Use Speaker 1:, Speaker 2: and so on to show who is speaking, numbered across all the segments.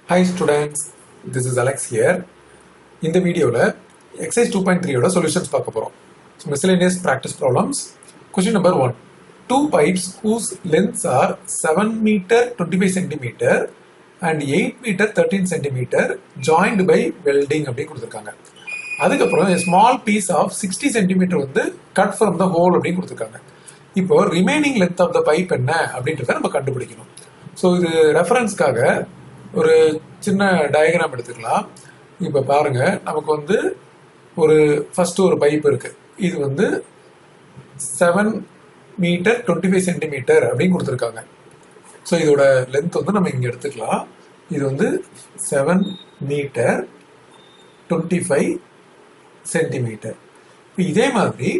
Speaker 1: Hi students, this is Alex here. இந்த வீடியோவில் exercise 2.3 solutions பார்க்க போகிறோம். So miscellaneous practice problems. Question number 1. Two pipes whose lengths are 7 meter 25 centimeter and 8 meter 13 centimeter joined by welding அப்படி கொடுத்துருக்காங்க. அதுக்கப்புறம் a small piece of 60 centimeter வந்து cut from the hole அப்படி கொடுத்துருக்காங்க. இப்போ remaining length of the pipe என்ன அப்படின்றத நம்ம கண்டுபிடிக்கணும். ஸோ இது ரெஃபரன்ஸ்க்காக ஒரு சின்ன டயக்ராம் எடுத்துக்கலாம். இப்போ பாருங்க, நமக்கு வந்து ஃபர்ஸ்ட் ஒரு பைப் இருக்கு. இது வந்து 7 மீட்டர் 25 சென்டிமீட்டர் அப்படின்னு கொடுத்துருக்காங்க. ஸோ இதோட லென்த் வந்து நம்ம இங்கே எடுத்துக்கலாம். இது வந்து 7 மீட்டர் 25 சென்டிமீட்டர். இப்போ இதே மாதிரி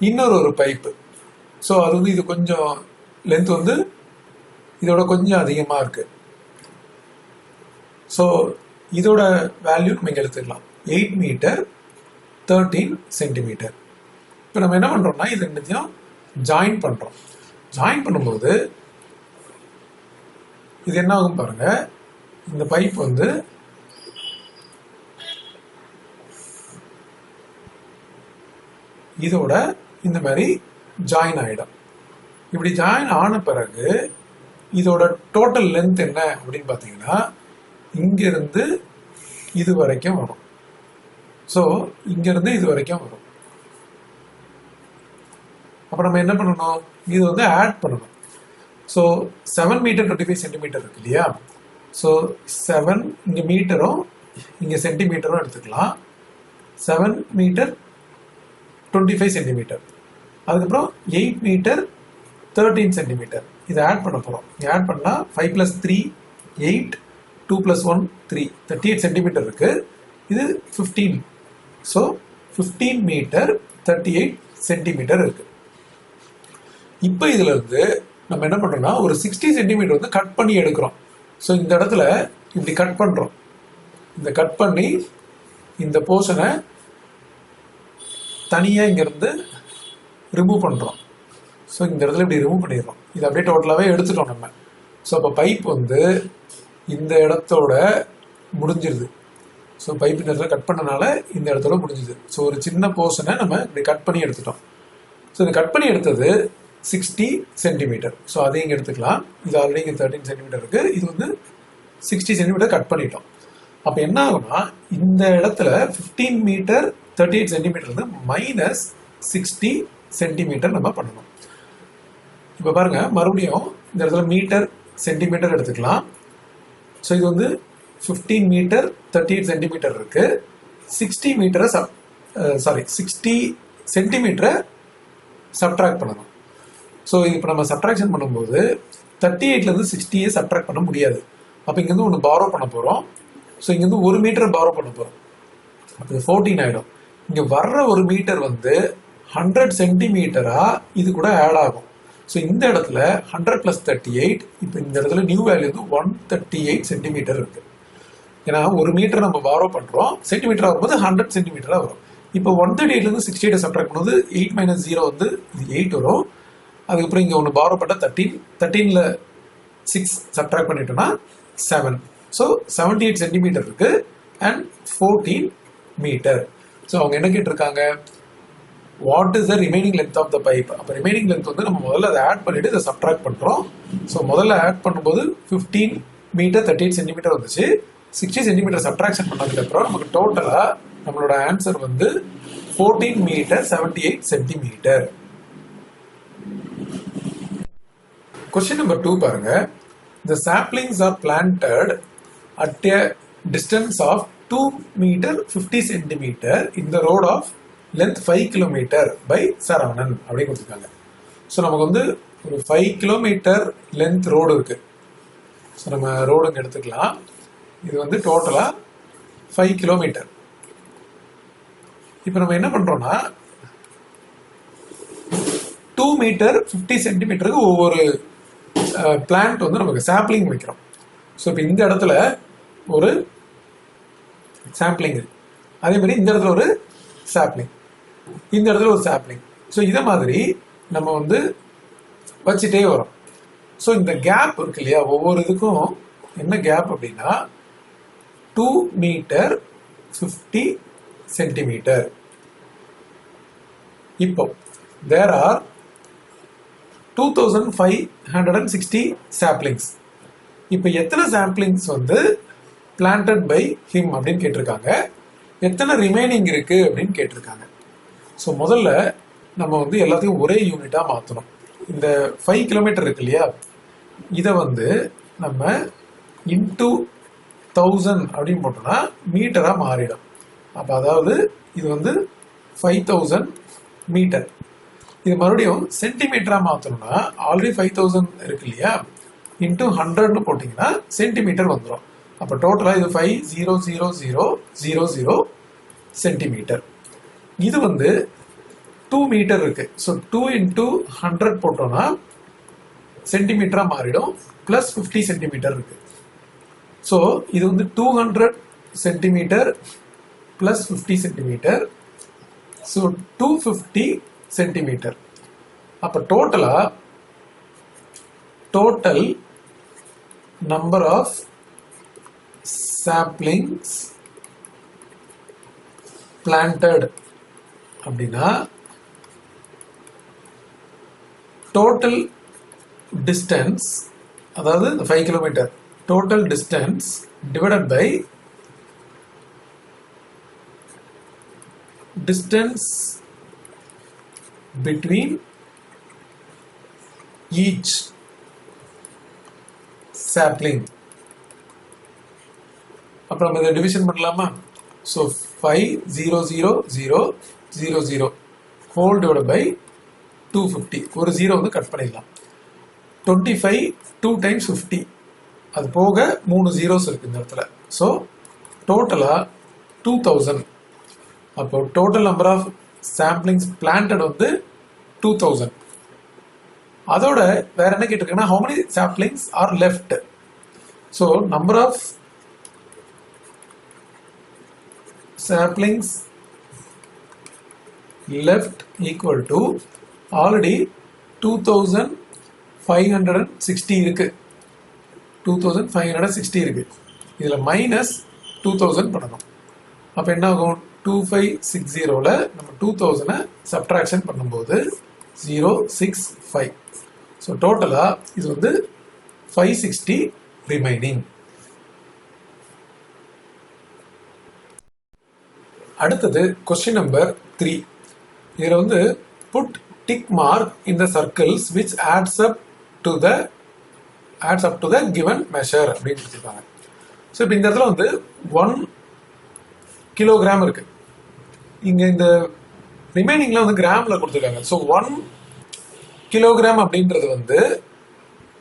Speaker 1: இன்னொரு பைப்பு. ஸோ அது வந்து இது கொஞ்சம் லென்த் வந்து இதோட கொஞ்சம் அதிகமாக இருக்கு. ஸோ இதோட வேல்யூ நம்ம இங்கே எடுத்துக்கலாம், 8 மீட்டர் 13 சென்டிமீட்டர். இப்போ நம்ம என்ன பண்ணுறோம்னா இது ரெண்டுத்தையும் ஜாயின் பண்ணுறோம். ஜாயின் பண்ணும்போது இது என்ன ஆகும் பாருங்க, இந்த பைப் வந்து இதோட இந்த மாதிரி ஜாயின் ஆகிடும். இப்படி ஜாயின் ஆன பிறகு இதோட டோட்டல் லென்த் என்ன அப்படின்னு பார்த்தீங்கன்னா இங்கிருந்து இது வரைக்கும் வரும். ஸோ இங்கிருந்து இது வரைக்கும் வரும். அப்போ நம்ம என்ன பண்ணணும், இது வந்து ஆட் பண்ணணும். ஸோ 7 மீட்டர் 25 சென்டிமீட்டர் இருக்கு இல்லையா. ஸோ 7 இங்கே மீட்டரும் இங்கே சென்டிமீட்டரும் எடுத்துக்கலாம். 7 மீட்டர் 25 சென்டிமீட்டர். அதுக்கப்புறம் 8 மீட்டர் 13 சென்டிமீட்டர். இதை ஆட் பண்ண போகிறோம். ஆட் பண்ணால் 5 + 3 8, 2 + 1 3, 38 சென்டிமீட்டர் இருக்கு. இது 15. ஸோ 15 மீட்டர் 38 சென்டிமீட்டர் இருக்கு. இப்போ இதுல இருந்து நம்ம என்ன பண்றோம்னா ஒரு 60 சென்டிமீட்டர் வந்து கட் பண்ணி எடுக்கிறோம். ஸோ இந்த இடத்துல இப்படி கட் பண்றோம். இந்த கட் பண்ணி இந்த போர்ஷனை தனியாக இங்கிருந்து ரிமூவ் பண்றோம். ஸோ இந்த இடத்துல இப்படி ரிமூவ் பண்ணிடுறோம். இது அப்படியே டோட்டலாகவே எடுத்துட்டோம் நம்ம. ஸோ அப்போ பைப் வந்து இந்த இடத்தோட முடிஞ்சிருது. ஸோ பைப் இந்த இடத்துல கட் பண்ணனால இந்த இடத்தோட முடிஞ்சுது. ஸோ ஒரு சின்ன போர்ஷனை நம்ம இப்படி கட் பண்ணி எடுத்துட்டோம். ஸோ இந்த கட் பண்ணி எடுத்தது 60 சென்டிமீட்டர். ஸோ அதையும் இங்கே எடுத்துக்கலாம். இது ஆல்ரெடி இங்கே 13 சென்டிமீட்டர் இருக்கு. இது வந்து 60 சென்டிமீட்டர் கட் பண்ணிட்டோம். அப்போ என்ன ஆகும்னா இந்த இடத்துல 15 மீட்டர் 38 சென்டிமீட்டர் வந்து -60 சென்டிமீட்டர் நம்ம பண்ணணும். இப்போ பாருங்க, மறுபடியும் இந்த இடத்துல மீட்டர் சென்டிமீட்டர் எடுத்துக்கலாம். ஸோ இது வந்து 15 மீட்டர் 38 சென்டிமீட்டர் இருக்கு. 60 சென்டிமீட்டரை சப்ட்ராக்ட் பண்ணணும். ஸோ இப்போ நம்ம சப்ட்ராக்ஷன் பண்ணும்போது 38லேருந்து 60 சப்ட்ராக்ட் பண்ண முடியாது. அப்போ இங்கேருந்து ஒன்று பாரோ பண்ண போகிறோம். ஸோ இங்கேருந்து 1 மீட்டர் பாரோ பண்ண போகிறோம். அப்போ 14 ஆகிடும். இங்கே வர்ற 1 மீட்டர் வந்து 100 சென்டிமீட்டரா இது கூட ஆட் ஆகும். ஸோ இந்த இடத்துல 100 + 38, இப்போ இந்த இடத்துல நியூ வேல்யூ வந்து 138 சென்டிமீட்டர் இருக்கு. ஏன்னா 1 மீட்டர் நம்ம பாரோ பண்றோம், சென்டிமீட்டர் வரும்போது 100 சென்டிமீட்டரா வரும். இப்போ 138லேருந்து 68 சப்ட்ராக்ட் பண்ணும்போது 8 - 0 வந்து இது 8 வரும். அதுக்கப்புறம் இங்கே ஒன்று பாரோ பண்ண 13ல் 6 சப்ட்ராக்ட் பண்ணிட்டோம்னா 7. ஸோ 78 சென்டிமீட்டர் இருக்கு அண்ட் 14 மீட்டர். ஸோ அவங்க என்ன கேட்டிருக்காங்க, what is the remaining length of the pipe. அப்போ ரிமைனிங் லென்த் வந்து நம்ம முதல்ல அதை ஆட் பண்ணிட்டு இதை சப்ட்ராக்ட் பண்ணுறோம். ஸோ முதல்ல ஆட் பண்ணும்போது 15 மீட்டர் 38 சென்டிமீட்டர் வந்துச்சு. 60 சென்டிமீட்டர் சப்ட்ராக்ஷன் பண்ணதுக்கப்புறம் நமக்கு டோட்டலாக நம்மளோட ஆன்சர் வந்து 14 மீட்டர் 78 சென்டிமீட்டர். கொஸ்டின் நம்பர் 2 பாருங்க. The saplings are planted at a distance of 2 meter 50 centimeter in the road of length 5 kilometer by Saravanan அப்படின்னு கொடுத்துருக்காங்க. ஸோ நமக்கு வந்து ஒரு 5 கிலோமீட்டர் லென்த் ரோடு இருக்கு. ஸோ நம்ம ரோடுங்க எடுத்துக்கலாம். இது வந்து டோட்டலாக 5 கிலோமீட்டர். இப்போ நம்ம என்ன பண்றோம்னா 2 மீட்டர் 50 சென்டிமீட்டருக்கு ஒவ்வொரு பிளான்ட் வந்து நமக்கு சாப்ளிங் வைக்கிறோம். ஸோ இப்போ இந்த இடத்துல ஒரு சாம்பிளிங் இருக்கு, அதே மாதிரி இந்த இடத்துல ஒரு சாப்ளிங், இந்த இடத்துல ஒரு சாப்ளிங். ஸோ இதை மாதிரி நம்ம வந்து வச்சுட்டே வரோம். ஸோ இந்த கேப் இருக்கு இல்லையா, ஒவ்வொரு இதுக்கும் என்ன கேப் அப்படின்னா 2 மீட்டர் 50 சென்டிமீட்டர். இப்போ there are 2560 saplings. இப்போ எத்தனை சாம்பிளிங்ஸ் வந்து planted by him அப்படின்னு கேட்டிருக்காங்க, எத்தனை ரிமைனிங் இருக்கு அப்படின்னு கேட்டிருக்காங்க. ஸோ முதல்ல நம்ம வந்து எல்லாத்தையும் ஒரே யூனிட்டா மாற்றணும். இந்த 5 கிலோமீட்டர் இருக்கு இல்லையா, இதை வந்து நம்ம இன்டூ 1000 அப்படின்னு போட்டோம்னா மீட்டரா மாறிடும். அப்போ அதாவது இது வந்து 5000 மீட்டர். இது மறுபடியும் சென்டிமீட்டரா மாற்றணும்னா ஆல்ரெடி 5000 இருக்கு இல்லையா, இன்டூ 100ன்னு போட்டிங்கன்னா சென்டிமீட்டர் வந்துடும். அப்போ டோட்டலாக இது 500000 சென்டிமீட்டர். இது வந்து 2 மீட்டர் இருக்கு. ஸோ 2 இன்டூ 100 போட்டோம்னா சென்டிமீட்டரா மாறிடும். பிளஸ் 50 சென்டிமீட்டர் இருக்கு. ஸோ இது வந்து 200 centimetre plus 50 centimetre. So 250 centimetre. அப்போ total number of saplings planted அப்படின்னா டோட்டல் டிஸ்டன்ஸ், அதாவது 5 kilometre total distance divided by distance between each sapling. அப்புறம் நம்ம இதை டிவிஷன் பண்ணலாமா? So 5,0,0,0,0 whole divide by 250. ஒரு 0 வந்து கட் பண்ணிடலாம். 25 2 டைம்ஸ் 50, அது போக 3 zeros இருக்கு இந்த இடத்துல. ஸோ டோட்டலா 2000. அப்போ total number of saplings planted வந்து 2000. அதோட வேற என்ன கேட்டிருக்காங்கன்னா how many saplings are left. So number of saplings left equal to already 2560 இருக்கு. 2560 இருக்கு. இதுல மைனஸ் 2000 பண்ணணும். அப்ப என்ன ஆகும்? 2560ல நம்ம 2000 சப்ட்ராக்ஷன் பண்ணும்போது 065. ஸோ டோட்டலா இது வந்து 560 ரிமைனிங். அடுத்தது கொஸ்டின் நம்பர் 3. இதுல வந்து put tick mark in the circles which adds up to the given measure அப்படின்னு சொல்லியிருக்காங்க. ஸோ இப்போ இந்த இடத்துல வந்து 1 கிலோகிராம் இருக்கு. இங்க இந்த ரிமைனிங்ல வந்து கிராம்ல கொடுத்துருக்காங்க. ஸோ 1 கிலோகிராம் அப்படின்றது வந்து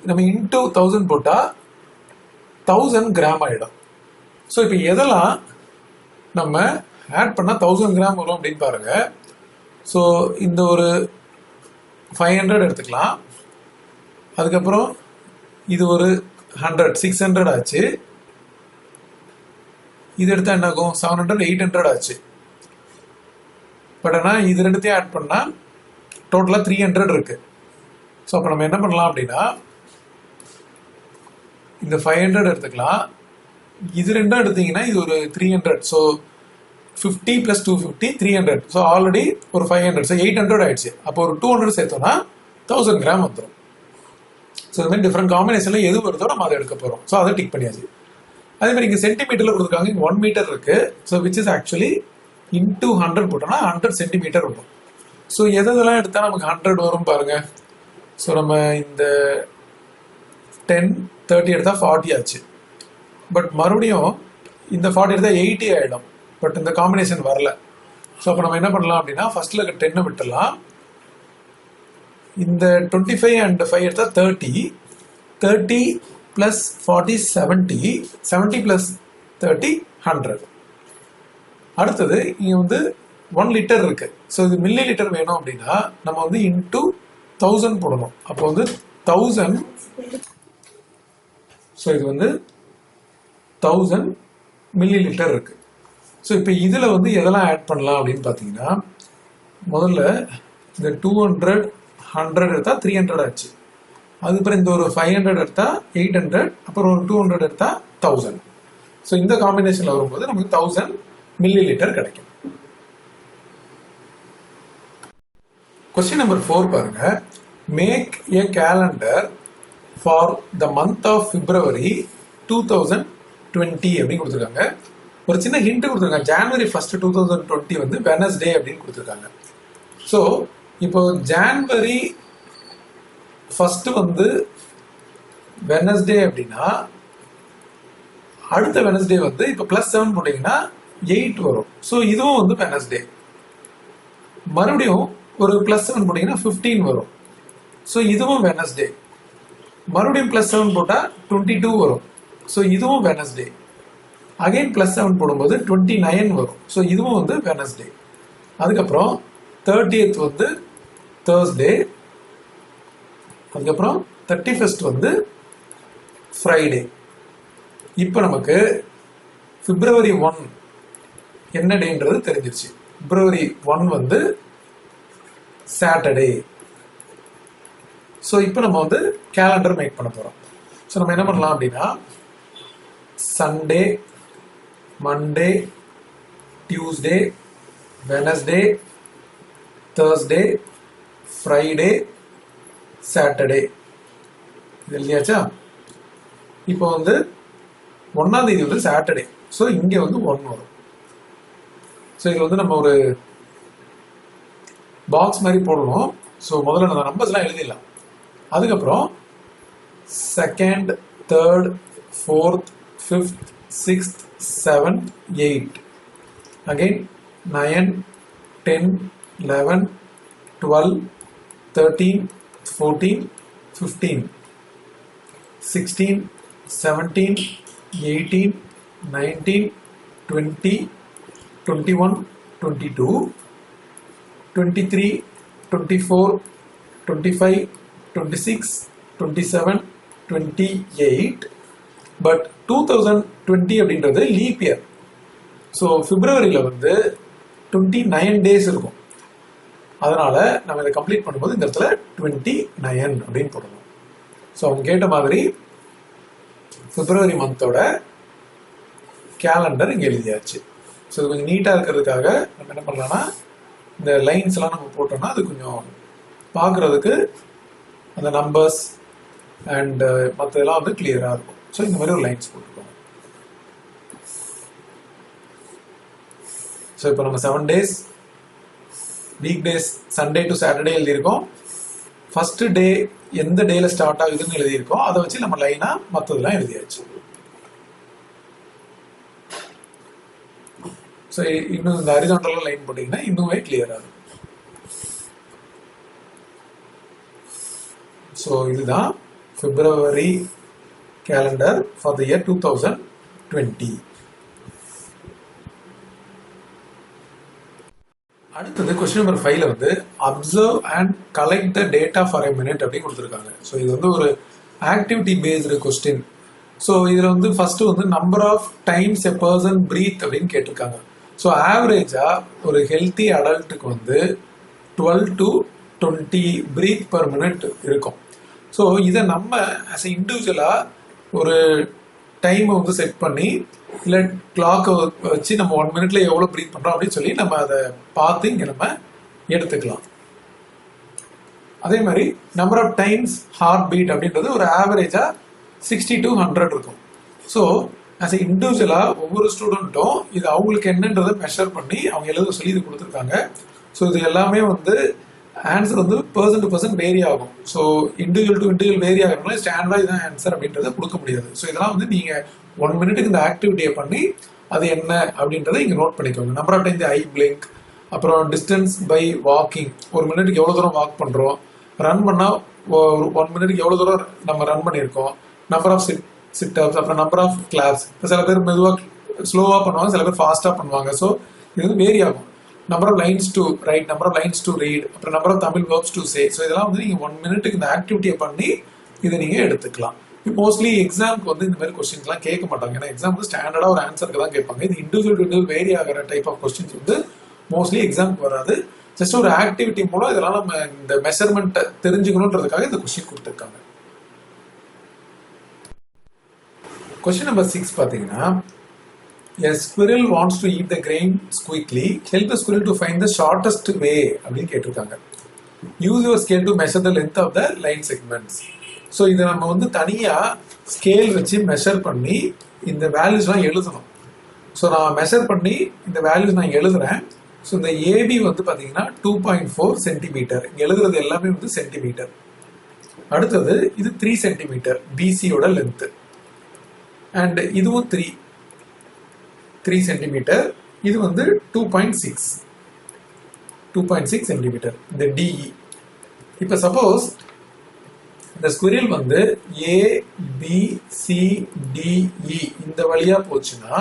Speaker 1: நம்ம இன்டூ 1000 போட்டா 1000 கிராம் ஆயிடும். ஸோ இப்போ எதெல்லாம் நம்ம ஆட் பண்ணா 1000 கிராம் வரும் அப்படின்னு பாருங்க. ஸோ இந்த ஒரு 500 எடுத்துக்கலாம். அதுக்கப்புறம் இது ஒரு 100 600 ஆச்சு. இது எடுத்தா என்ன ஆகும்? 700 800 ஆச்சு. பட் ஆனால் இது ரெண்டுத்தையும் ஆட் பண்ணா டோட்டலா 300 இருக்கு. ஸோ அப்போ நம்ம என்ன பண்ணலாம் அப்படின்னா இந்த 500 எடுத்துக்கலாம். இது ரெண்டும் எடுத்தீங்கன்னா இது ஒரு 300. So 50 plus 250 300. ஸோ ஆல்ரெடி ஒரு 500. ஸோ 800 ஆயிடுச்சு. அப்போ ஒரு 200 சேர்த்தோம்னா 1000 கிராம் வந்துடும். ஸோ இந்த மாதிரி டிஃப்ரெண்ட் காம்பினேஷன்ல எது வருதோ நம்ம அதை எடுக்க போறோம். ஸோ அதை டிக் பண்ணியாச்சு. அதே மாதிரி இங்கே சென்டிமீட்டர்ல கொடுத்துருக்காங்க. இங்கே 1 மீட்டர் இருக்கு. So which is actually into 100 போட்டோம்னா 100 சென்டிமீட்டர் வரும். ஸோ எதெல்லாம் எடுத்தா நமக்கு 100 வரும் பாருங்க. ஸோ நம்ம இந்த 10 30 எடுத்தா 40 ஆச்சு. பட் மறுபடியும் இந்த 40 எடுத்தா 80 ஆயிடும். பட் இந்த காம்பினேஷன் வரல. ஸோ அப்போ நம்ம என்ன பண்ணலாம் அப்படின்னா ஃபர்ஸ்ட்ல இருக்க 10 விட்டுலாம். இந்த 25 and 5 எடுத்தா 30 plus 40 70 plus 30 100. அடுத்தது இங்க வந்து 1 லிட்டர் இருக்கு. ஸோ இது மில்லி லிட்டர் வேணும் அப்படின்னா நம்ம வந்து இன்டூ 1000 போடணும். அப்போ வந்து 1000. ஸோ இது வந்து 1000 மில்லி லிட்டர் இருக்கு. ஸோ இப்போ இதில் வந்து எதெல்லாம் ஆட் பண்ணலாம் அப்படின்னு பார்த்தீங்கன்னா முதல்ல இந்த 200 100 எடுத்தால் 300 ஆச்சு. அதுக்கப்புறம் இந்த ஒரு 500 எடுத்தா 800, அப்புறம் ஒரு 200 எடுத்தா 1000. ஸோ இந்த காம்பினேஷன்ல வரும்போது நமக்கு 1000 மில்லி லிட்டர் கிடைக்கும். கொஸ்டின் நம்பர் 4 பாருங்க. Make a calendar for the month of February 2020 அப்படின்னு கொடுத்துருக்காங்க. ஒரு சின்ன ஹிண்ட் கொடுத்துருக்காங்க. January 1, 2020 வந்து வெனஸ்டே அப்படின்னு கொடுத்துருக்காங்க. ஸோ இப்போ January 1 வந்து வெனஸ்டே அப்படின்னா அடுத்த வெனஸ்டே வந்து இப்போ +7 போட்டீங்கன்னா 8 வரும். ஸோ இதுவும் வந்து வெனஸ்டே. மறுபடியும் ஒரு +7 போட்டீங்கன்னா 15 வரும். ஸோ இதுவும் வெனஸ்டே. மறுபடியும் +7 போட்டால் 22 வரும். ஸோ இதுவும் வெனஸ்டே. அகைன் +7 போடும்போது 29 வரும். ஸோ இதுவும் வந்து வெனஸ்டே. அதுக்கப்புறம் 30th வந்து தேர்ஸ்டே. அதுக்கப்புறம் 31st வந்து ஃப்ரைடே. இப்போ நமக்கு February 1 என்ன டேன்றது தெரிஞ்சிருச்சு. February 1 வந்து சாட்டர்டே. ஸோ இப்போ நம்ம வந்து கேலண்டர் மேக் பண்ண போகிறோம். ஸோ நம்ம என்ன பண்ணலாம் அப்படின்னா Sunday, Monday, Tuesday, Wednesday, Thursday, Friday, Saturday இது எழுதியாச்சா? இப்போ வந்து 1ஆம் தேதி வந்து சாட்டர்டே. ஸோ இங்கே வந்து 1 வரும். ஸோ இது வந்து நம்ம ஒரு பாக்ஸ் மாதிரி போடணும். ஸோ முதல்ல நம்ம நம்பர்ஸ்லாம் எழுதிடலாம். அதுக்கப்புறம் 2nd, 3rd, 4th, 5th, 6th, 7th, 8. Again 9, 10, 11, 12, 13, 14, 15, 16, 17, 18, 19, 20, 21, 22, 23, 24, 25, 26, 27, 28. But 2020 அப்படின்றது லீப் இயர். ஸோ பிப்ரவரியில் வந்து 29 டேஸ் இருக்கும். அதனால நம்ம இதை கம்ப்ளீட் பண்ணும்போது இந்த இடத்துல 29 அப்படின்னு போடணும். ஸோ அவங்க கேட்ட மாதிரி பிப்ரவரி மந்தோட கேலண்டர் இங்கே எழுதியாச்சு. ஸோ இது கொஞ்சம் நீட்டாக இருக்கிறதுக்காக நம்ம என்ன பண்ணலாம்னா இந்த லைன்ஸ் எல்லாம் நம்ம போட்டோம்னா அது கொஞ்சம் பார்க்குறதுக்கு அந்த நம்பர்ஸ் அண்ட் மற்றதெல்லாம் வந்து கிளியராக இருக்கும். ஸோ இந்த மாதிரி ஒரு லைன்ஸ் போட்டுக்கோங்க. ஸோ இப்போ நம்ம 7 days week days Sunday to Saturday எழுதியிருக்கோம். ஃபர்ஸ்ட் டே எந்த டேல ஸ்டார்ட் ஆகுதுன்னு எழுதியிருக்கோம். அதை வச்சு நம்ம லைனா மற்றதெல்லாம் எழுதியாச்சு. ஸோ இன்னும் இந்த ஹரிசாண்டல் லைன் போட்டீங்கன்னா இன்னுமே கிளியரா இருக்கும். ஸோ இதுதான் பிப்ரவரி கேலண்டர் ஃபார் த இயர் 2020. அடுத்தது கொஸ்டின் நம்பர் 5ல வந்து observe and collect the data for a minute அப்படின்னு கொடுத்துருக்காங்க. ஸோ இது வந்து ஒரு ஆக்டிவிட்டி பேஸ்டு கொஸ்டின். ஸோ இதில் வந்து ஃபர்ஸ்ட் வந்து number of times a person breathe அப்படின்னு கேட்டிருக்காங்க. ஸோ ஆவரேஜா ஒரு ஹெல்த்தி அடல்ட்டுக்கு வந்து 12 to 20 பிரீத் பர் மினிட் இருக்கும். ஸோ இதை நம்ம ஆஸ் எ இண்டிவிஜுவலா ஒரு டைமை வந்து செட் பண்ணி இல்லை கிளாக்கை வச்சு நம்ம 1 minute எவ்வளோ ப்ரீத் பண்ணுறோம் அப்படின்னு சொல்லி நம்ம அதை பார்த்து இங்கே நம்ம எடுத்துக்கலாம். அதே மாதிரி number of times heart beat அப்படின்றது ஒரு ஆவரேஜாக 60 to 100 இருக்கும். ஸோ ஆஸ் எ இண்டிவிஜுவலாக ஒவ்வொரு ஸ்டூடெண்ட்டும் இது அவங்களுக்கு என்னன்றதை மெஷர் பண்ணி அவங்க எழுத சொல்லி இது கொடுத்துருக்காங்க. ஸோ இது எல்லாமே வந்து ஆன்சர் வந்து பர்சன் டு பர்சன் வேரி ஆகும். So individual to individual vary ஆகிறதுனால ஸ்டாண்டர்டாக இதுதான் ஆன்சர் அப்படின்றத கொடுக்க முடியாது. ஸோ இதெல்லாம் வந்து நீங்கள் 1 minute இந்த ஆக்டிவிட்டியை பண்ணி அது என்ன அப்படின்றத இங்கே நோட் பண்ணிக்கோங்க. Number of time eye blink, அப்புறம் டிஸ்டன்ஸ் பை வாக்கிங், 1 minute எவ்வளோ தூரம் வாக் பண்ணுறோம், ரன் பண்ணால் 1 minute எவ்வளோ தூரம் நம்ம ரன் பண்ணியிருக்கோம், நம்பர் ஆஃப் சிட் அப்ஸ், அப்புறம் நம்பர் ஆஃப் கிளாப்ஸ். இப்போ சில பேர் மெதுவாக ஸ்லோவாக பண்ணுவாங்க, சில பேர் ஃபாஸ்ட்டாக பண்ணுவாங்க. ஸோ இது வந்து வேரி ஆகும். Number of lines to write, number of lines to read, அப்புறம் number of Tamil verbs to say. So இதெல்லாம் வந்து நீங்கள் 1 minute இந்த ஆக்டிவிட்டியை பண்ணி இதை நீங்கள் எடுத்துக்கலாம். மோஸ்ட்லி எக்ஸாமுக்கு வந்து இந்த மாதிரி கொஸ்டின்ஸ்லாம் கேட்க மாட்டாங்க. ஏன்னா எக்ஸாம் வந்து ஸ்டாண்டர்டாக ஒரு ஆன்சருக்கு தான் கேட்பாங்க. இது இண்டிவிஜுவல் வேரி ஆகிற டைப் ஆஃப் கொஸ்டின்ஸ் வந்து மோஸ்ட்லி எக்ஸாமுக்கு வராது. ஜஸ்ட் ஒரு ஆக்டிவிட்டி மூலம் இதெல்லாம் நம்ம இந்த மெஷர்மெண்ட் தெரிஞ்சுக்கணுன்றதுக்காக இந்த கொஸ்டின் கொடுத்துருக்காங்க. Question number 6 பார்த்தீங்கன்னா, a squirrel wants to eat the grains quickly. Help the squirrel to find the shortest way அப்படின்னு கேட்டிருக்காங்க. Use your scale to measure the length of the line segments. So இதை நம்ம வந்து தனியாக scale வச்சு measure பண்ணி இந்த வேல்யூஸ்லாம் எழுதணும். ஸோ நான் மெஷர் பண்ணி இந்த வேல்யூஸ் நான் எழுதுறேன். ஸோ இந்த ஏபி வந்து பார்த்தீங்கன்னா 2.4 சென்டிமீட்டர். இங்கே எழுதுறது எல்லாமே வந்து சென்டிமீட்டர். அடுத்தது இது 3 சென்டிமீட்டர் பிசியோட லென்த்து. அண்ட் இதுவும் 3 சென்டிமீட்டர். இது வந்து 2.6 சென்டிமீட்டர் இந்த டிஇ. இப்போ சப்போஸ் இந்த ஸ்குரில் வந்து ABCDE இந்த வழியா போச்சுன்னா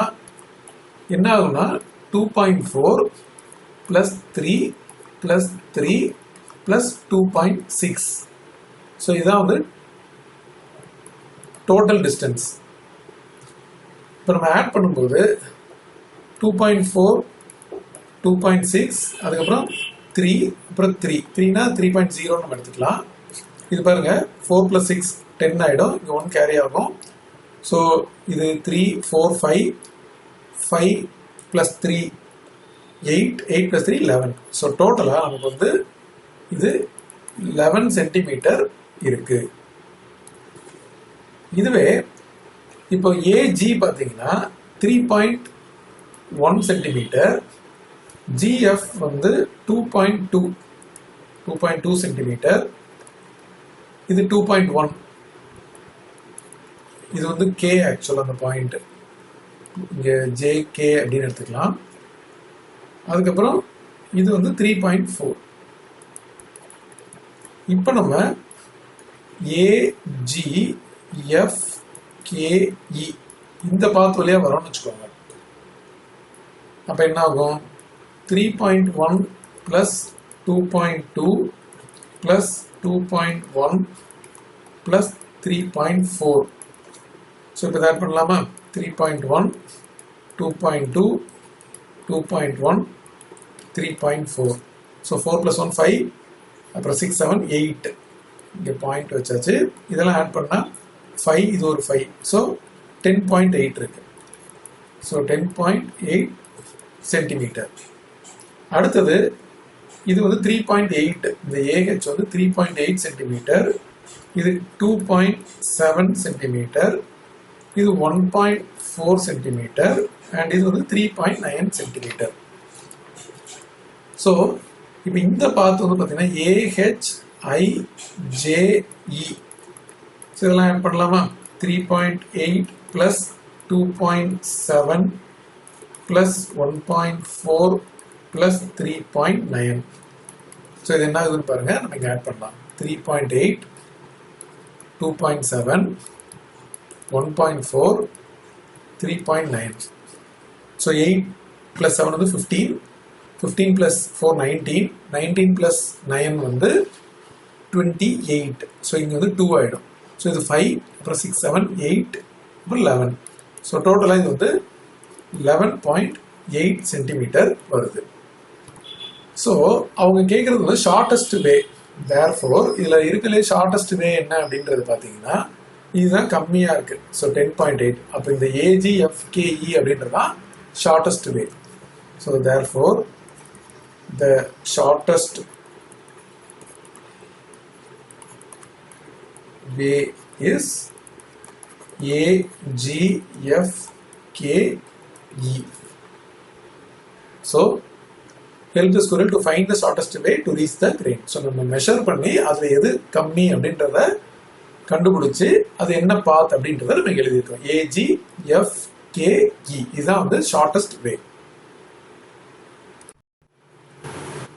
Speaker 1: என்ன ஆகும்னா 2.4 + 3 + 3 + 2.6. ஸோ இதான் வந்து டோட்டல் டிஸ்டன்ஸ். இப்போ நம்ம ஆட் பண்ணும்போது 2.4 2.6 அதுக்கப்புறம் 3 அப்புறம் 3னா 3.0 நம்ம எடுத்துக்கலாம். இது பாருங்க 4 + 6 10 ஆகிடும். இங்கே 1 கேரி ஆகும். ஸோ இது 3 4 5 + 3 8 + 3 11. ஸோ டோட்டலாக நமக்கு வந்து இது 11 சென்டிமீட்டர் இருக்கு. இதுவே இப்போ ஏஜி பார்த்தீங்கன்னா 3.1 சென்டிமீட்டர், ஜிஎஃப் வந்து 2.2 சென்டிமீட்டர், இது 2.1. இது வந்து கே ஆக்சுவலாக அந்த பாயிண்ட் இங்கே ஜேகே அப்படின்னு எடுத்துக்கலாம். அதுக்கப்புறம் இது வந்து 3.4. இப்போ நம்ம AGFKE இந்த பாத் வழியா வரோம்னு வச்சுக்கோங்க. அப்ப என்ன ஆகும்? 3.1 + 2.2 + 2.1 + 3.4. ஸோ இப்போ ஆட் பண்ணலாமா? 3.1 2.2 2.1 3.4. ஸோ 4 + 1 5, அப்புறம் 6 7 8. இங்கே பாயிண்ட் வச்சாச்சு. இதெல்லாம் ஆட் பண்ணால் 5, இது ஒரு 5. ஸோ 10.8 இருக்கு. So 10.8 centimetre. அடுத்தது இது வந்து 3.8. இந்த ஏஹெச் வந்து 3.8 சென்டிமீட்டர். இது 2.7 சென்டிமீட்டர். இது 1.4 சென்டிமீட்டர். அண்ட் இது வந்து 3.9 சென்டிமீட்டர். ஸோ இப்போ இந்த பாத் வந்து பார்த்தீங்கன்னா AHIJE. ஸோ இதெல்லாம் ஆட் பண்ணலாமா? 3.8 + 2.7 + 1.4 + 3.9. ஸோ இது என்ன ஆகுதுன்னு பாருங்க. நம்ம இங்கே ஆட் பண்ணலாம். 3.8 2.7 1.4 3.9. ஸோ 8 + 7 வந்து 15. 15 + 4 19. 19 + 9 வந்து 28. ஸோ இங்கே வந்து 2 ஆகிடும். ஸோ இது 5, அப்புறம் 6 7 8 அப்புறம் 11. ஸோ டோட்டலாக இது வந்து 11.8 சென்டிமீட்டர் வருது. ஸோ அவங்க கேட்குறது வந்து ஷார்ட்டஸ்ட் வே. தேர்ஃபோர் இதில் இருக்கலே ஷார்ட்டஸ்ட் வே என்ன அப்படின்றது பார்த்தீங்கன்னா இதுதான் கம்மியாக இருக்கு. ஸோ 10.8. அப்போ இந்த AGFKE அப்படின்றது தான் shortest way. So therefore the shortest way is AGFKE. So help the squirrel to find the shortest way to reach the grain. So நம்ம மெஷர் பண்ணி அதுல எது கம்மி அப்படின்றத கண்டுபிடிச்சு அது என்ன பாத் அப்படின்றத நம்ம எழுதிருக்கோம். AGFKE இதுதான் வந்து shortest way.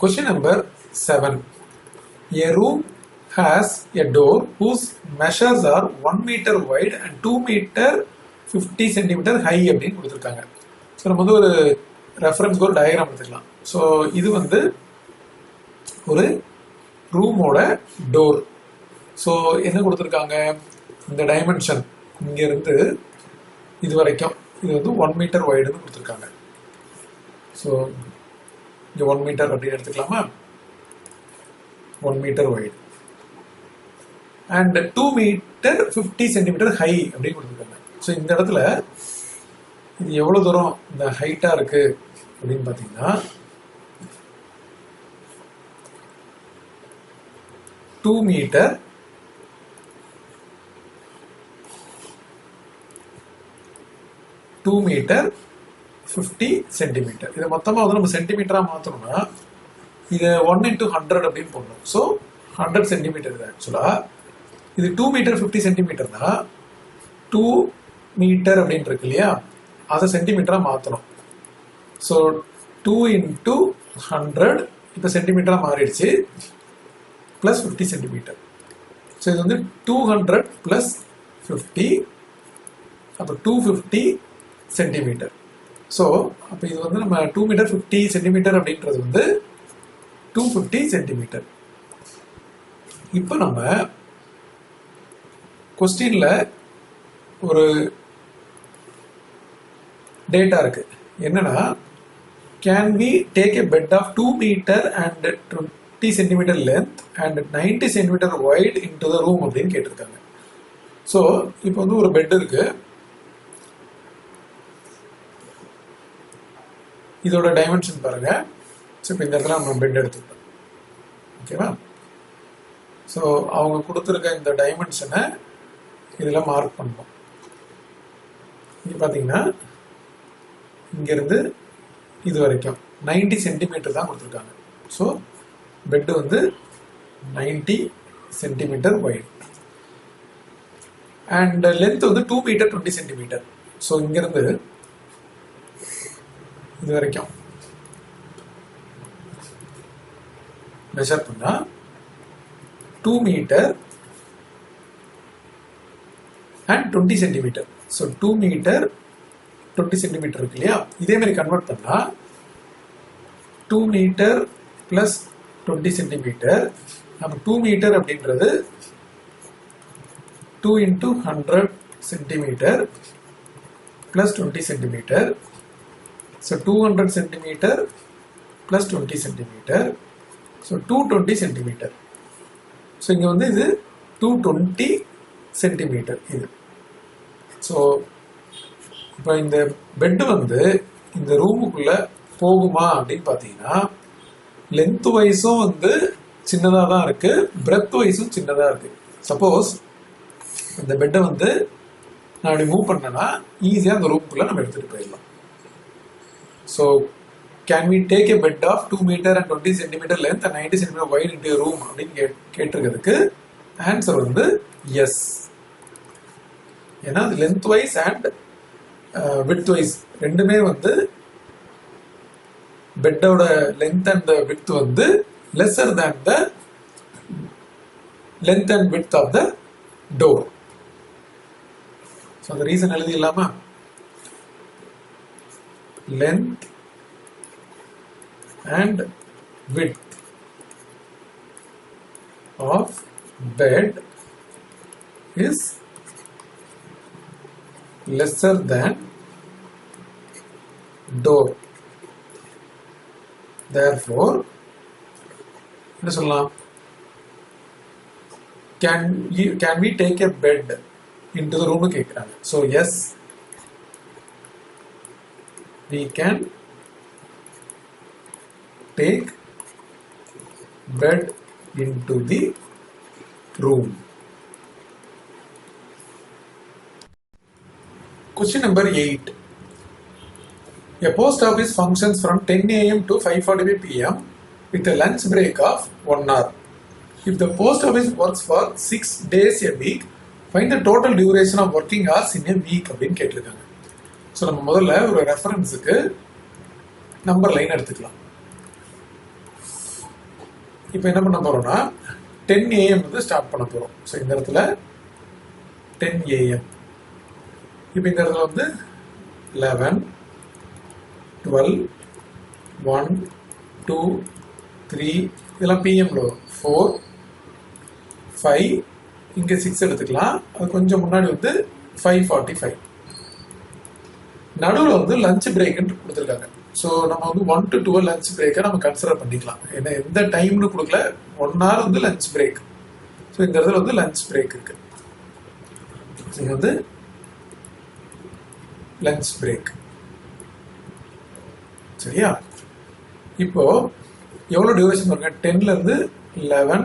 Speaker 1: Question number 7. A room has a door whose measures are 1 meter wide and 2 meter 50 centimeter high அப்படின்னு கொடுத்துருக்காங்க. ஸோ நம்ம வந்து ஒரு ரெஃபரன்ஸ்க்கு ஒரு டயக்ராம் எடுத்துக்கலாம். ஸோ இது வந்து ஒரு ரூமோட டோர். ஸோ என்ன கொடுத்துருக்காங்க? இந்த டைமென்ஷன் இங்கேருந்து இது வரைக்கும் இது வந்து 1 மீட்டர் வைடுன்னு கொடுத்துருக்காங்க. ஸோ இங்கே 1 மீட்டர் அப்படின்னு எடுத்துக்கலாமா? 1 metre wide and 2 metre 50 centimetre high அப்படின்னு கொடுத்துருக்காங்க. ஸோ இந்த இடத்துல இது எவ்வளோ தூரம் இந்த ஹைட்டாக இருக்கு அப்படின்னு பார்த்தீங்கன்னா 2 மீட்டர் 2 மீட்டர் 50 சென்டிமீட்டர். இதை மொத்தமாக வந்து நம்ம சென்டிமீட்டராக மாற்றணும்னா இதை 1 × 100 அப்படின்னு போடணும். ஸோ 100 சென்டிமீட்டர் இது ஆக்சுவலாக. இது 2 மீட்டர் 50 சென்டிமீட்டர்னா 2 மீட்டர் அப்படின்னு இருக்கு இல்லையா, அதை சென்டிமீட்டராக மாற்றணும். ஸோ 2 × 100 இப்போ சென்டிமீட்டராக மாறிடுச்சு, ப்ளஸ் 50 சென்டிமீட்டர். ஸோ இது வந்து 200 + 50, அப்போ 250 சென்டிமீட்டர். ஸோ அப்போ இது வந்து நம்ம 2 மீட்டர் 50 சென்டிமீட்டர் அப்படின்றது வந்து 250 சென்டிமீட்டர். இப்போ நம்ம கொஸ்டின்ல ஒரு டேட்டா இருக்கு. என்னன்னா, can we take a bed of 2 metre and 20 centimetre length and 90 centimetre wide into the room அப்படின்னு கேட்டிருக்காங்க. ஸோ இப்போ வந்து ஒரு பெட் இருக்கு, இதோட டைமென்ஷன் பாருங்க. ஸோ இப்போ இந்த இடத்துல நம்ம பெட் எடுத்துக்கிட்டோம், ஓகேவா? ஸோ அவங்க கொடுத்துருக்க இந்த டைமென்ஷனை இதில் மார்க் பண்ணணும். இங்கே பார்த்தீங்கன்னா இங்கேருந்து இது வரைக்கும் 90 சென்டிமீட்டர் தான் கொடுத்துருக்காங்க. ஸோ பெட்டு வந்து 90 சென்டிமீட்டர் வைட் அண்ட் லென்த் வந்து 2 மீட்டர் 20 சென்டிமீட்டர். ஸோ இங்கேருந்து இது வரைக்கும் மெஷர் பண்ணா 2 metre and 20 centimetre. So 2 metre 20 centimetre இருக்கு இல்லையா, இதே மாதிரி கன்வெர்ட் பண்ணா 2 மீட்டர் பிளஸ் 20 சென்டிமீட்டர். நம்ம 2 மீட்டர் அப்படின்றது 2 × 100 centimetre plus 20 centimetre. So 200 centimetre plus 20 centimetre. So 220 centimetre. So இங்கே வந்து இது 220 சென்டிமீட்டர் இது. ஸோ இப்போ இந்த பெட்டு வந்து இந்த ரூமுக்குள்ள போகுமா அப்படின்னு பார்த்தீங்கன்னா, லென்த் வைஸும் வந்து சின்னதாக தான் இருக்கு, பிரெத் வைஸும் சின்னதாக இருக்கு. சப்போஸ் இந்த பெட்டை வந்து நான் அப்படி மூவ் பண்ணேன்னா ஈஸியாக அந்த ரூமுக்குள்ள நம்ம எடுத்துகிட்டு போயிடலாம். So can we take a bed of 2 metre and 20 centimetre length and 90 centimetre wide into room அப்படின்னு கேட்டிருக்கிறதுக்கு ஆன்சர் வந்து எஸ். ஏன்னா அது length wise and width wise ரெண்டுமே வந்து பெட்டோட லென்த் அண்ட் விட்த் வந்து lesser than the length and width of the door. So அந்த ரீசன் எழுதிடலாமா? Length and width of bed is lesser than door. Therefore, என்ன சொல்லலாம்? Can we take a bed into the room கேக்குறாங்க. So yes, we can take bed into the room. Question number 8. A post office functions from 10 a.m. to 5:45 p.m. with a lunch break of 1 hour. If the post office works for 6 days a week, find the total duration of working hours in a week அப்படின்னு கேட்டிருக்காங்க. So நம்ம முதல்ல ஒரு ரெஃபரன்ஸுக்கு number line எடுத்துக்கலாம். இப்போ என்ன பண்ண போறோம்னா 10 AM வந்து ஸ்டார்ட் பண்ண போறோம். ஸோ இந்த இடத்துல 10 AM. இப்போ இந்த இடத்துல வந்து 11, 12, 1, 2, 3 இதெல்லாம் பிஎம்ல 4, 5 இங்கே 6 எடுத்துக்கலாம். அது கொஞ்சம் முன்னாடி வந்து 5:45. நடுவில் வந்து லஞ்ச் பிரேக்னு கொடுத்துருக்காங்க. ஸோ நம்ம வந்து 1 to 12 லஞ்ச் பிரேக்கை நம்ம கன்சிடர் பண்ணிக்கலாம். ஏன்னா எந்த டைம்னு கொடுக்கல, 1 hour வந்து லஞ்ச் பிரேக். ஸோ இந்த இடத்துல வந்து லஞ்ச் பிரேக் இருக்கு. இது வந்து லஞ்ச் பிரேக். சரியா? இப்போ எவ்வளோ டியூரேஷன் பாருங்க, 10ல இருந்து 11,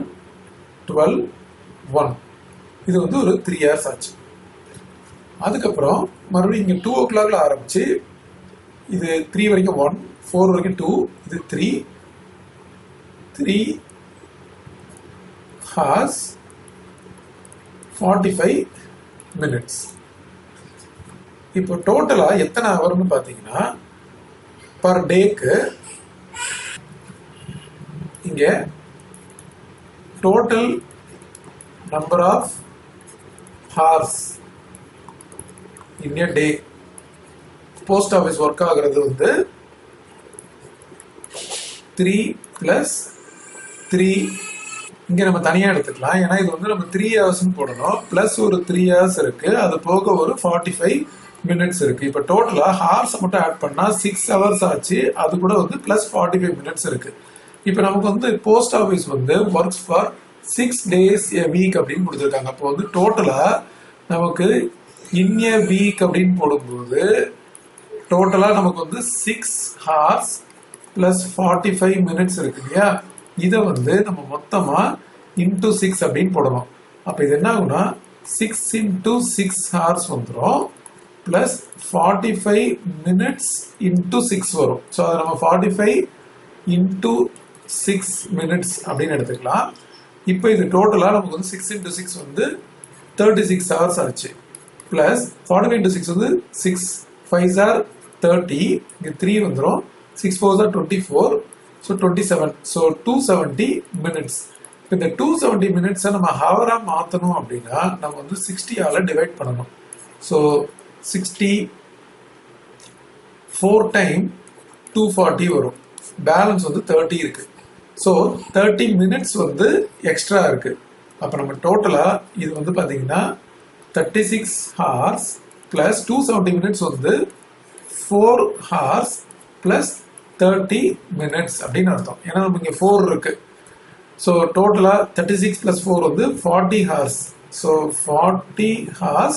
Speaker 1: 12, 1. இது வந்து ஒரு 3 hours ஆச்சு. அதுக்கப்புறம் மறுபடியும் இங்கே 2 o'clockல ஆரம்பிச்சு இது 3 வரைக்கும் 1, 4 வரைக்கும் 2, இது 3 hours 45 minutes. இப்போ டோட்டலா எத்தனை ஹவர்னு பார்த்தீங்கன்னா பர் டேக்கு இங்க total number of hours in a day post office work ஆகுறது வந்து 3 + 3. இங்க நம்ம தனியா எடுத்துக்கலாம், ஏன்னா இது வந்து நம்ம 3 hours போடணும், பிளஸ் ஒரு 3 hours இருக்கு, அது போக ஒரு 45 minutes இருக்கு. இப்போ டோட்டலா ஹார்ஸ் மட்டும் ஆட் பண்ணா 6 hours ஆச்சு, அது கூட வந்து பிளஸ் 45 minutes இருக்கு. இப்போ நமக்கு வந்து போஸ்ட் ஆஃபீஸ் வந்து works for 6 days a week அப்படின்னு கொடுத்துருக்காங்க. அப்போ வந்து டோட்டலா நமக்கு இன் எ வீக் அப்படின்னு போடும்போது டோட்டலா நமக்கு வந்து 6 hours + 45 minutes இருக்கு இல்லையா, இதை வந்து நம்ம மொத்தமா இன்டூ 6 அப்படின்னு போடணும். அப்ப இது என்ன ஆகும்னா 6 × 6 hours வந்துடும், பிளஸ் 45 minutes × 6 வரும். ஸோ அதை நம்ம 45 × 6 minutes அப்படின்னு எடுத்துக்கலாம். இப்போ இது டோட்டலா நமக்கு வந்து 6 × 6 வந்து 36 hours ஆச்சு, பிளஸ் 45 × 6 வந்து 6 5s are 30, இங்க 3 வந்துடும், 6 4s are 24, so 27, so 270 minutes. இந்த 270 minutes நம்ம ஹவரா மாற்றணும் அப்படின்னா நம்ம வந்து 60ஆல டிவைட் பண்ணணும். ஸோ 64 டைம் 240 வரும், பேலன்ஸ் வந்து 30 இருக்கு. ஸோ 30 minutes வந்து எக்ஸ்ட்ரா இருக்கு. அப்போ நம்ம டோட்டலா இது வந்து பார்த்தீங்கன்னா 36 hours + 270 minutes வந்து 4 hours + 30 minutes அப்படின்னு அர்த்தம். ஏன்னா நம்ம இங்கே 4 இருக்கு. ஸோ டோட்டலா 36 + 4 வந்து 40 hours. So 40 hours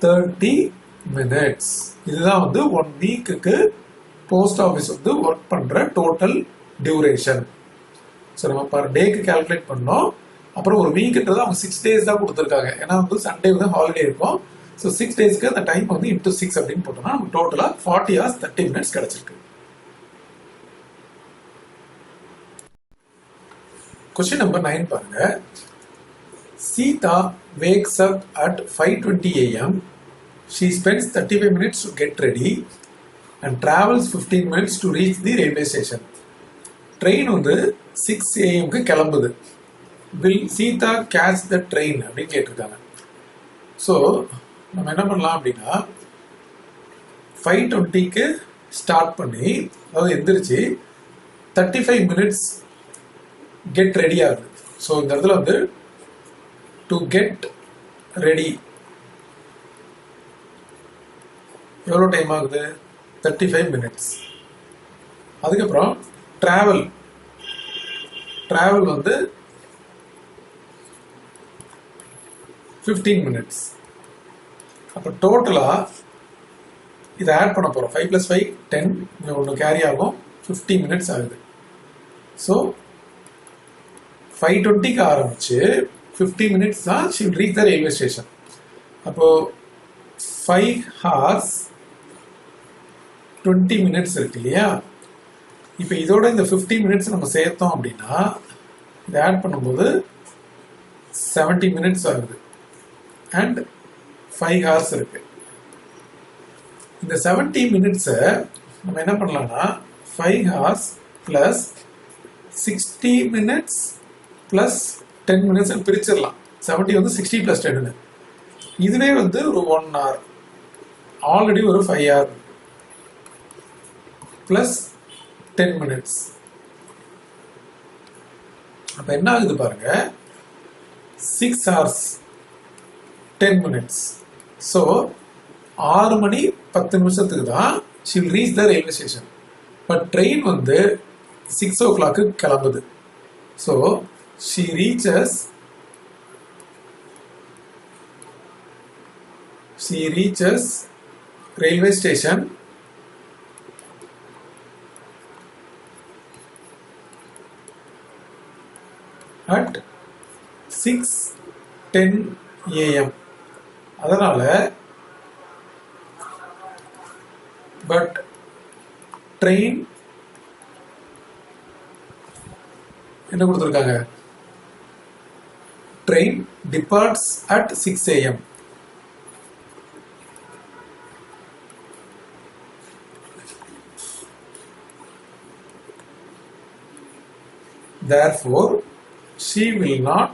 Speaker 1: 30 minutes. இதுதான் வந்து 1 வீக்குக்கு போஸ்ட் ஆஃபீஸ் வந்து ஒர்க் பண்ற டோட்டல் டியூரேஷன். ஸோ நம்ம பர் டேக்கு கால்குலேட் பண்ணோம். அப்புறம் ஒரு வீக்குன்றது அவங்க 6 days தான் கொடுத்துருக்காங்க, ஏன்னா வந்து சண்டே வந்து ஹாலிடே இருக்கும். ஸோ 6 daysக்கு அந்த டைம் வந்து × 6 அப்படின்னு போட்டோம்னா நமக்கு டோட்டலா 40 hours 30 minutes கிடைச்சிருக்கு. Question number 9 பாருங்க. Sita wakes up at 5:20 a.m. She spends 35 minutes to get ready and travels 15 minutes to reach the railway station. Train வந்து 6 a.m.க்கு கிளம்புது. Will Sita catch the train அப்படின்னு கேட்டிருக்காங்க. ஸோ நம்ம என்ன பண்ணலாம் அப்படின்னா 5:20க்கு ஸ்டார்ட் பண்ணி, அதாவது எந்திரிச்சு 35 minutes கெட் ரெடி ஆகுது. ஸோ இந்த இடத்துல வந்து டு கெட் ரெடி எவ்வளோ டைம் ஆகுது, 35 minutes. அதுக்கப்புறம் டிராவல் வந்து 15 minutes. அப்போ டோட்டலா இதை ஆட் பண்ண போறோம். 5 + 5 10, ஒன்று கேரி ஆகும், 50 minutes ஆகுது. ஸோ 5:20க்கு ஆரம்பிச்சு 50 minutes தான் she will reach the railway station. அப்போ 5 hours 20 minutes இருக்கு இல்லையா. இப்போ இதோட இந்த 50 minutes நம்ம சேர்த்தோம் அப்படின்னா இதை ஆட் பண்ணும்போது 70 minutes ஆகுது அண்ட் 5 hours இருக்கு. இந்த 70 minutes-ஐ நம்ம என்ன பண்ணலாம்னா 5 hours + 60 minutes + 10 minutes பிரிச்சிடலாம். 70 வந்து 60 + 10. இதுவே வந்து ஒரு 1 hour, ஆல்ரெடி ஒரு 5 hour + 10 minutes. அப்ப என்ன ஆகுது பாருங்க, 6 hours 10 minutes. ஸோ 6 மணி 10 நிமிஷத்துக்கு தான் she will reach the railway station. But train வந்து 6 o'clock கிளம்புது. So she reaches railway station at 6:10 AM. அதனால but train என்ன கொடுத்திருக்காங்க, train departs at 6 AM. Therefore she will not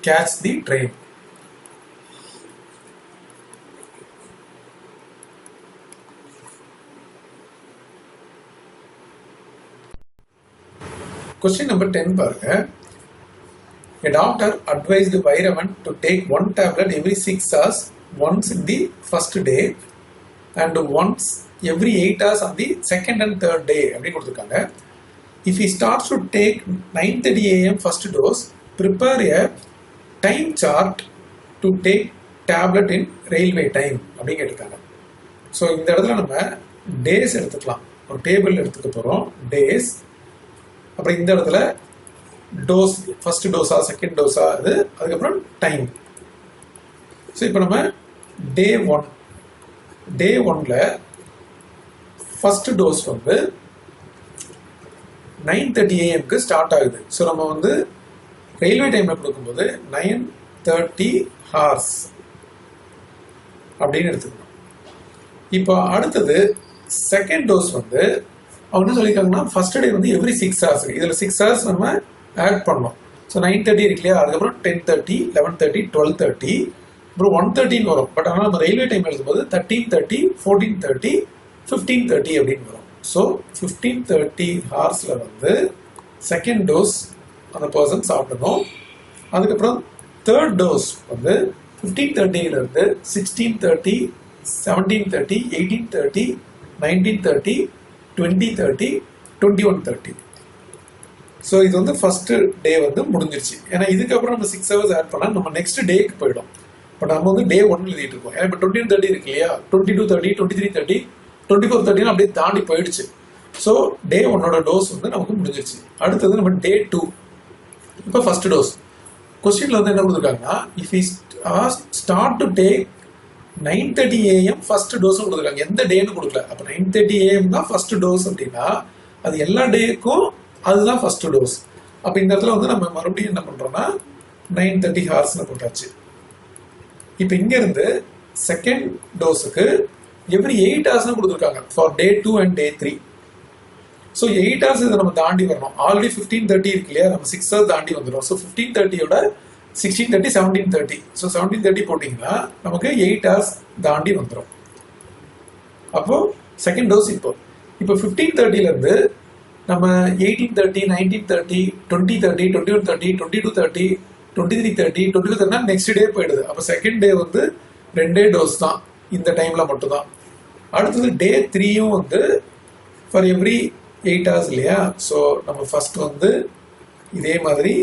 Speaker 1: catch the train. Question number 10 பாருங்க. A doctor advised Vairavan to take one tablet every 6 hours, once in the first day and once every 8 hours on the second and third day. அப்படி கொடுத்திருக்காங்க. If he starts to take 9:30 AM first dose, prepare a time chart to take tablet in railway time அப்படி கேட்டிருக்காங்க. So இந்த இடத்துல நம்ம days எடுத்துக்கலாம். ஒரு table எடுத்துக்க போகிறோம், டேஸ். அப்புறம் இந்த இடத்துல டோஸ், ஃபர்ஸ்ட் டோஸா செகண்ட் டோஸா அது, அதுக்கப்புறம் டைம். ஸோ இப்போ நம்ம டே ஒன்ல ஃபர்ஸ்ட் டோஸ் வந்து 9:30 AM ஸ்டார்ட் ஆகுது. ஸோ நம்ம வந்து ரயில்வே டைம்ல கொடுக்கும்போது 9:30 hours அப்படின்னு எடுத்துக்கணும். இப்போ அடுத்தது செகண்ட் டோஸ் வந்து அவங்க என்ன சொல்லியிருக்காங்கன்னா ஃபர்ஸ்ட் டே வந்து எவ்ரி 6 hours. இதில் 6 hours நம்ம ஆட் பண்ணோம். ஸோ 9:30 இருக்கு இல்லையா, அதுக்கப்புறம் 10:30, 11:30, 12:30, அப்புறம் 1:30 வரும். பட் ஆனால் நம்ம ரயில்வே டைம் எழுதும்போது 13:30, 14:30, 15:30 அப்படின்னு வரும். ஸோ 15:30 ஹார்ஸ்ல வந்து செகண்ட் டோஸ் அந்த பர்சன் சாப்பிடணும். அதுக்கப்புறம் தேர்ட் டோஸ் வந்து 15:30 16:30, 17:30, 18:30, 19:30, 20:30, 21:30. ஸோ இது வந்து ஃபர்ஸ்ட் டே வந்து முடிஞ்சிருச்சு. ஏன்னா இதுக்கப்புறம் நம்ம 6 hours ஆட் பண்ணால் நம்ம நெக்ஸ்ட் டேக்கு போயிடும். பட் நம்ம வந்து டே 1 எழுதிட்டு இருக்கோம். ஏன்னா இப்போ 21:30 இருக்கு இல்லையா, 22:30, 23:30, 24:30 அப்படியே தாண்டி போயிடுச்சு. ஸோ டே 1ஓட டோஸ் வந்து நமக்கு முடிஞ்சிருச்சு. அடுத்தது நம்ம டே 2. இப்போ ஃபர்ஸ்ட் டோஸ் கொஸ்டின்ல வந்து என்ன கொடுத்துருக்காங்கன்னா, if we start to take 9:30 AM first டோஸும் கொடுத்துருக்காங்க. எந்த டேன்னு கொடுக்கல. அப்போ 9:30 AM தான் ஃபர்ஸ்ட் டோஸ் அப்படின்னா அது எல்லா டேக்கும் அதுதான் ஃபர்ஸ்ட் டோஸ். அப்போ இந்த இடத்துல வந்து நம்ம மறுபடியும் என்ன பண்றோம்னா 9:30 ஹார்ஸ்னு போட்டாச்சு. இப்போ இங்க இருந்து செகண்ட் டோஸுக்கு எவ்ரி 8 hours கொடுத்துருக்காங்க for day 2 and day 3. So 8 hours இதை நம்ம தாண்டி வரணும். ஆல்ரெடி 15:30 இருக்கு இல்லையா, நம்ம 6 hours தாண்டி வந்துடும். ஸோ 15:30யோட 16:30, 17:30. ஸோ 17:30 போட்டிங்கன்னா நமக்கு 8 hours தாண்டி வந்துடும். அப்போ செகண்ட் டோஸ் இப்போ 15:30லேருந்து நம்ம 18:30, 19:30, 20:30, 21:30, 22:30, 23:30, 22:30 நெக்ஸ்ட் டே போயிடுது. அப்போ செகண்ட் டே வந்து 2 டோஸ் தான் இந்த டைம்ல மட்டும்தான். அடுத்தது டே 3யும் வந்து ஃபார் எவ்ரி 8 hours இல்லையா. ஸோ நம்ம ஃபர்ஸ்ட் வந்து இதே மாதிரி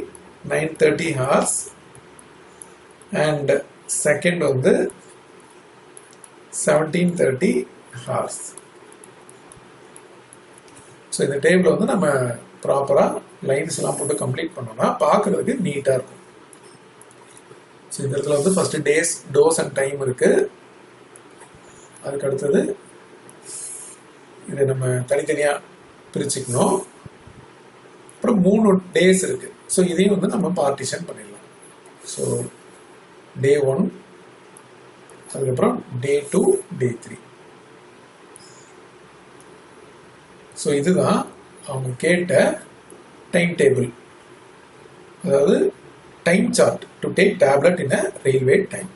Speaker 1: 9:30 hours அண்ட் செகண்ட் வந்து 17:30 hours. ஸோ இந்த டேபிள் வந்து நம்ம ப்ராப்பராக லைன்ஸ் எல்லாம் போட்டு கம்ப்ளீட் பண்ணோம்னா பார்க்கறதுக்கு நீட்டாக இருக்கும். ஸோ இந்த இடத்துல வந்து first days, dose and time இருக்கு. அதுக்கு அடுத்தது இதை நம்ம தனித்தனியாக பிரிச்சுக்கணும். அப்புறம் 3 டேஸ் இருக்கு. ஸோ இதையும் வந்து நம்ம பார்ட்டிஷன் பண்ணிடலாம். ஸோ டே 1, அதுக்கப்புறம் டே 2, டே 3. ஸோ இதுதான் அவங்க கேட்ட டைம் டேபிள், அதாவது time chart to take tablet in a railway time.